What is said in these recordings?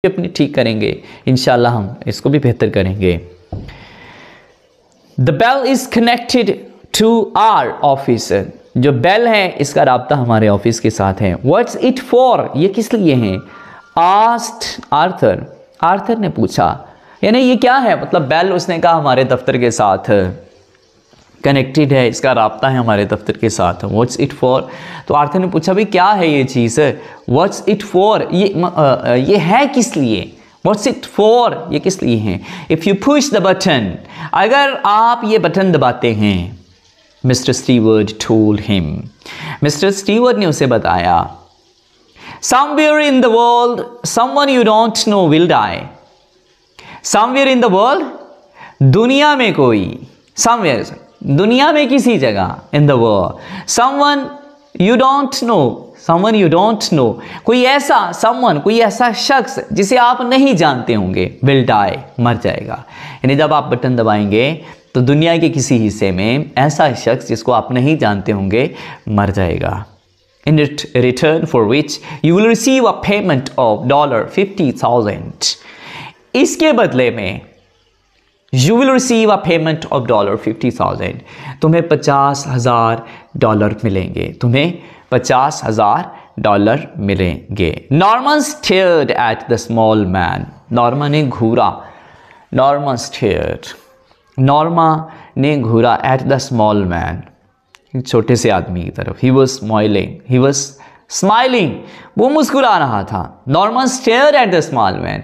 अपनी ठीक करेंगे, इंशाल्लाह हम इसको भी बेहतर करेंगे। The bell is connected to our office, जो बेल है इसका राब्ता हमारे ऑफिस के साथ है। व्हाट्स इट फॉर, ये किस लिए है? आस्क्ड आर्थर, आर्थर ने पूछा, यानी ये क्या है, मतलब बेल उसने कहा हमारे दफ्तर के साथ कनेक्टेड है, इसका राब्ता है हमारे दफ्तर के साथ। व्हाट्स इट फॉर, तो आर्थर ने पूछा भाई क्या है ये चीज़, व्हाट्स इट फॉर, ये है किस लिए, व्हाट्स इट फॉर, ये किस लिए है। If you push the button, अगर आप ये बटन दबाते हैं, Mister Steward told him, Mister Steward ने उसे बताया, somewhere in the world someone you don't know will die, somewhere in the world, दुनिया में कोई, समवेयर दुनिया में किसी जगह, in the world, someone you don't know, someone you don't know, कोई ऐसा, समवन कोई ऐसा शख्स जिसे आप नहीं जानते होंगे, विल डाई मर जाएगा। यानी जब आप बटन दबाएंगे तो दुनिया के किसी हिस्से में ऐसा शख्स जिसको आप नहीं जानते होंगे मर जाएगा। In return for which you will receive a payment of $50,000, इसके बदले में You will receive a payment of $50,000, तुम्हें $50,000 मिलेंगे, तुम्हें $50,000 मिलेंगे। Norman stared at the small man, Norma ने घूरा, नॉर्मा stared, नॉर्मा ने घूरा at the small man, छोटे से आदमी की तरफ। He was smiling, वो मुस्कुरा रहा था। Norman stared at the small man,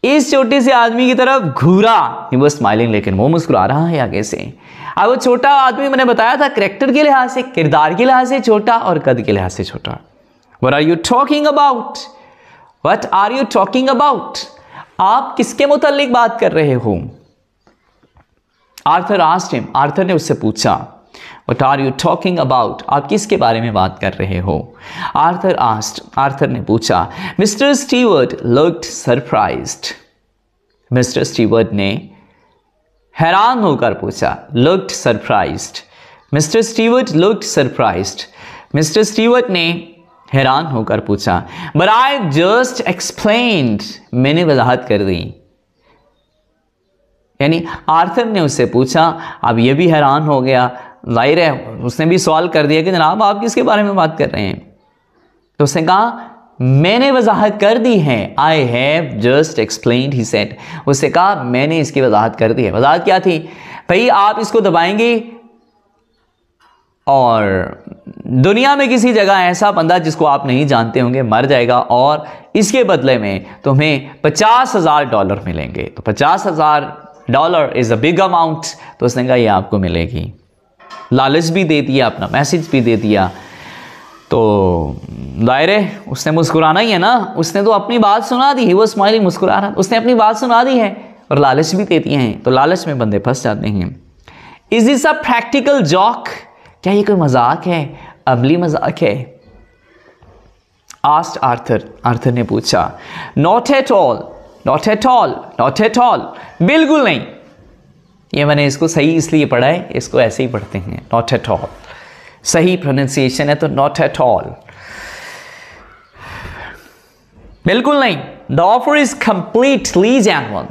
इस छोटे से आदमी की तरफ घूरा, ही वाज स्माइलिंग, लेकिन वो मुस्कुरा रहा है आगे से। अब वो छोटा आदमी मैंने बताया था कैरेक्टर के लिहाज से, किरदार के लिहाज से छोटा और कद के लिहाज से छोटा। What are you talking about, what are you talking about, आप किसके मुतालिक बात कर रहे हो। आर्थर आस्क्ड हिम, आर्थर ने उससे पूछा, What are you talking about, आप किसके बारे में बात कर रहे हो। आर्थर आस्क्ड, आर्थर ने पूछा। Mister Stewart looked surprised, mister Stewart ने हैरान होकर पूछा, looked surprised, mister Stewart looked surprised, mister Stewart ने हैरान होकर पूछा। बट आई जस्ट एक्सप्लेन्ड, मैंने वजाहत कर दी। यानी आर्थर ने उससे पूछा, अब ये भी हैरान हो गया, जाहिर है उसने भी सवाल कर दिया कि जनाब आप किसके बारे में बात कर रहे हैं। तो उसने कहा मैंने वजाहत कर दी है, I have just explained, he said, उससे कहा मैंने इसकी वजाहत कर दी है। वजाहत क्या थी भाई, आप इसको दबाएंगे और दुनिया में किसी जगह ऐसा बंदा जिसको आप नहीं जानते होंगे मर जाएगा और इसके बदले में तुम्हें $50,000 मिलेंगे। तो $50,000 इज़ अ बिग अमाउंट, तो उसने कहा ये आपको मिलेगी। लालच भी दे दिया, अपना मैसेज भी दे दिया। तो दायरे उसने मुस्कुराना ही है ना, उसने तो अपनी बात सुना दी, ही वाज स्माइलिंग, मुस्कुरा रहा, उसने अपनी बात सुना दी है और लालच भी दे दिए हैं, तो लालच में बंदे फंस जाते हैं। Is this a practical joke, क्या ये कोई मजाक है, अमली मजाक है। आस्क्ड आर्थर, आर्थर ने पूछा। Not at all, not at all, not at all, बिल्कुल नहीं। ये मैंने इसको सही इसलिए पढ़ा है, इसको ऐसे ही पढ़ते हैं, नॉट एट ऑल, सही प्रोनाउंसिएशन है तो नॉट एट ऑल, बिल्कुल नहीं। The offer is completely genuine,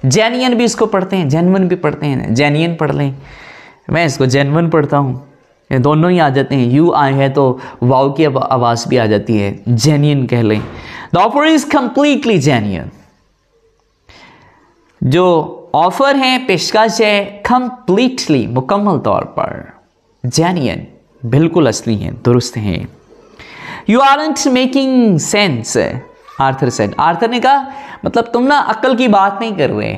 genuine भी इसको पढ़ते हैं, जेन्युइन भी पढ़ते हैं, जेन्युइन पढ़ लें, मैं इसको जेन्युइन पढ़ता हूँ, ये दोनों ही आ जाते हैं। यू आए है तो वाव की आवाज़ भी आ जाती है, जेन्युइन कह लें। The offer is completely genuine, जो ऑफर है, पेशकश है, कंप्लीटली मुकम्मल तौर पर, जेन्युइन बिल्कुल असली है, दुरुस्त है। You aren't making sense, Arthur said, Arthur ने कहा मतलब तुम ना अक्ल की बात नहीं कर रहे,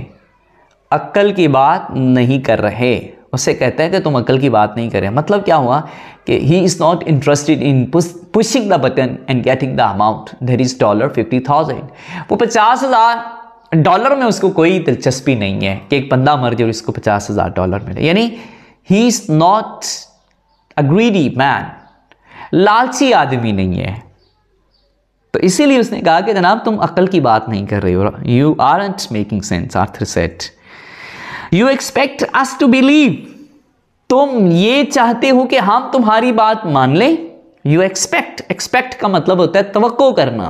अक्ल की बात नहीं कर रहे। उससे कहता है कि तुम अक्ल की बात नहीं कर रहे, मतलब क्या हुआ कि he is not interested in pushing the button and getting the amount, there is $50,000, वो $50,000 में उसको कोई दिलचस्पी नहीं है कि एक बंदा मर जाए और इसको $50,000 मिले। यानी he is not a greedy man, लालची आदमी नहीं है। तो इसीलिए उसने कहा कि जनाब तुम अक्ल की बात नहीं कर रहे हो। You aren't making sense, Arthur said. You expect us to believe, तुम ये चाहते हो कि हम तुम्हारी बात मान लें। यू एक्सपेक्ट, एक्सपेक्ट का मतलब होता है तवक्को करना,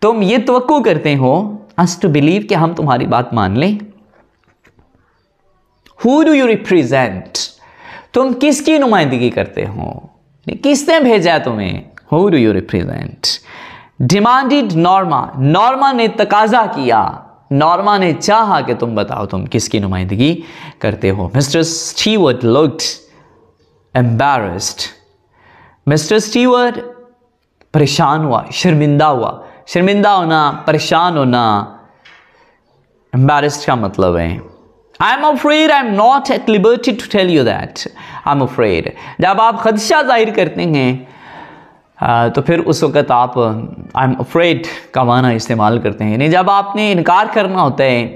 तुम ये तवक्को करते हो us to believe कि हम तुम्हारी बात मान लें? Who do you represent? तुम किसकी नुमाइंदगी करते हो? किसने भेजा तुम्हें? Who do you represent? Demanded Norma. Norma ने तकाजा किया, नॉर्मा ने चाहा कि तुम बताओ तुम किसकी नुमाइंदगी करते हो. Mr. Stewart looked embarrassed. Mr. Stewart परेशान हुआ, शर्मिंदा हुआ. शर्मिंदा होना, परेशान होना. Embarrassed का मतलब है I'm afraid I'm not at liberty to tell you that. I'm afraid. जब आप खदशा जाहिर करते हैं तो फिर उस वक़्त आप I'm afraid का माना इस्तेमाल करते हैं. नहीं, जब आपने इनकार करना होता है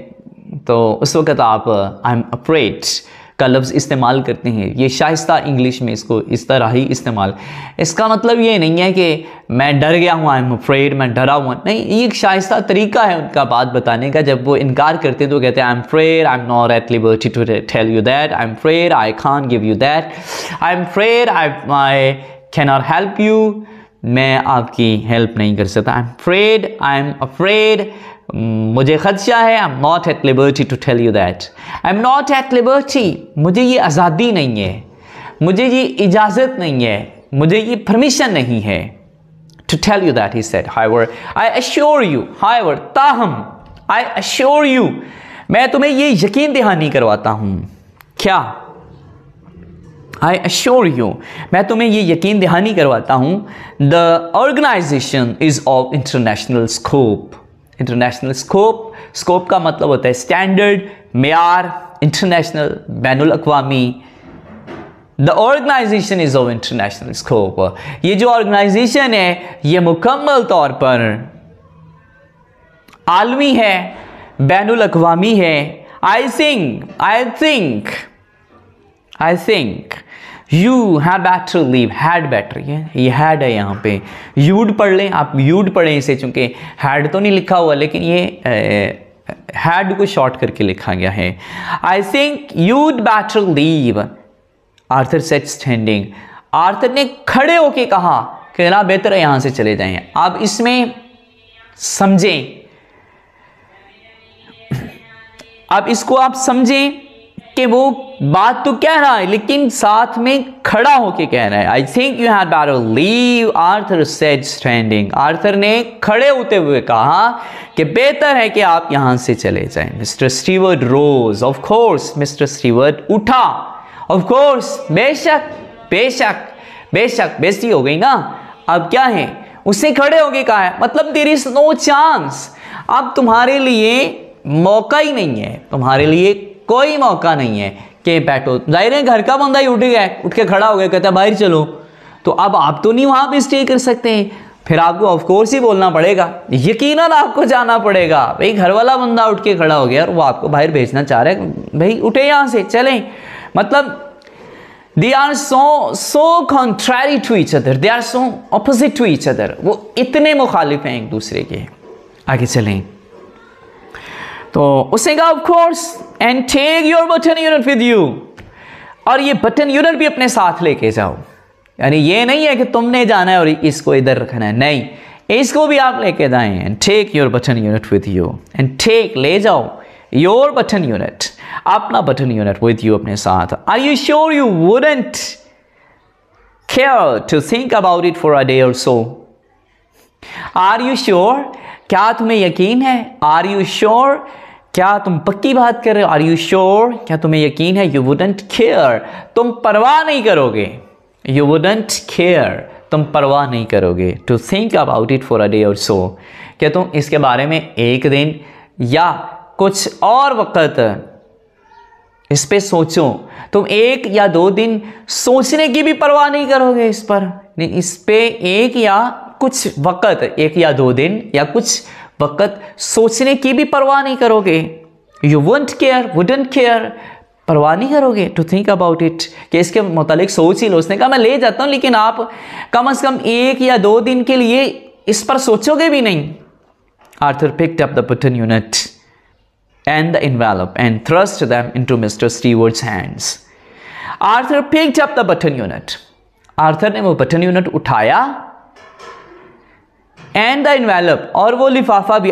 तो उस वक़्त आप I'm afraid का लफ्ज़ इस्तेमाल करते हैं. ये शाइस्ता इंग्लिश में इसको इस तरह ही इस्तेमाल. इसका मतलब ये नहीं है कि मैं डर गया हूँ, I'm afraid, मैं डरा हुआ. नहीं, ये एक शाइस्ता तरीका है उनका बात बताने का. जब वो इनकार करते हैं तो कहते हैं I'm afraid, I'm not at liberty to tell you that. I'm afraid, I can't give you that. I'm afraid, I cannot help you. मैं आपकी हेल्प नहीं कर सकता. I'm afraid, मुझे खदशा है. I'm not at liberty to tell you that. I'm not at liberty. मुझे ये आज़ादी नहीं है, मुझे ये इजाज़त नहीं है, मुझे ये परमिशन नहीं है. To tell you that, he said. However, I assure you. However, ताहम, I assure you. मैं तुम्हें ये यकीन दहानी करवाता हूँ. क्या? I assure you. मैं तुम्हें ये यकीन दहानी करवाता हूँ. The organization is of international scope. International scope. Scope का मतलब होता है स्टैंडर्ड, मेयार, इंटरनेशनल, बैनुल अक़वामी. The organisation is of international scope. ये जो ऑर्गेनाइजेशन है ये मुकम्मल तौर पर आलमी है, बैनुल अक़वामी है. I think you have better leave. Had better, ये हैड है यहाँ पे. यूड पढ़ लें आप, यूड पढ़ें इसे, चूंकि हैड तो नहीं लिखा हुआ लेकिन ये हैड को शॉर्ट करके लिखा गया है. I think you'd better leave. Arthur said standing. Arthur ने खड़े होके कहा कि जनाब बेहतर है यहाँ से चले जाएं. अब इसमें समझें, अब इसको आप समझें कि वो बात तो कह रहा है लेकिन साथ में खड़ा होके कह रहा है. I think you had better leave. Arthur said standing. Arthur ने खड़े होते हुए कहा कि बेहतर है कि आप यहां से चले जाएं. Mister Stewart rose. Of course Mister Stewart उठा. ऑफ कोर्स, बेशक बेशक बेशक. बेइज्जती हो गई ना. अब क्या है, उसने खड़े होके कहा है, मतलब देयर इज नो चांस. अब तुम्हारे लिए मौका ही नहीं है, तुम्हारे लिए कोई मौका नहीं है कि बैठो. जाहिर है घर का बंदा ही उठ गया, उठ के खड़ा हो गया, कहता है बाहर चलो. तो अब आप तो नहीं वहां पे स्टे कर सकते हैं, फिर आपको ऑफ कोर्स ही बोलना पड़ेगा. यकीनन आपको जाना पड़ेगा. भाई घर वाला बंदा उठ के खड़ा हो गया और वो आपको बाहर भेजना चाह रहा है, भाई उठे यहां से चलें. मतलब they are so contrary to each other, they are so opposite to each other. वो इतने मुखालिफ हैं एक दूसरे के. आगे चलें. तो उसने कहा of course and take your button unit with you. और ये बटन यूनिट भी अपने साथ लेके जाओ. यानी ये नहीं है कि तुमने जाना है और इसको इधर रखना है, नहीं, इसको भी आप लेके जाएं. And take your button unit with you. And take, ले जाओ, योर बटन यूनिट, अपना बटन यूनिट विद यू, अपने साथ. Are you sure you wouldn't care to think about it for a day or so. Are you sure, क्या तुम्हें यकीन है? Are you sure, क्या तुम पक्की बात कर रहे हो? आर यू श्योर, क्या तुम्हें यकीन है? यू वुडंट केयर, तुम परवाह नहीं करोगे. यू वुडंट केयर, तुम परवाह नहीं करोगे. To think about it for a day or so, क्या तुम इसके बारे में एक दिन या कुछ और वक्त इस पे सोचो. तुम एक या दो दिन सोचने की भी परवाह नहीं करोगे इस पर. नहीं, इस पे एक या कुछ वक्त, एक या दो दिन या कुछ वक्त सोचने की भी परवाह नहीं करोगे. You won't care, wouldn't care, परवाह नहीं करोगे. टू थिंक अबाउट इट, कि इसके मुतालिक सोच ही लो. उसने कहा मैं ले जाता हूं लेकिन आप कम से कम एक या दो दिन के लिए इस पर सोचोगे भी नहीं. Arthur picked up the button unit and the envelope and thrust them into Mr. Stewart's hands. Arthur picked up the button unit. Arthur ने वो बटन यूनिट उठाया एंड द इन्वेलप, और वो लिफाफा भी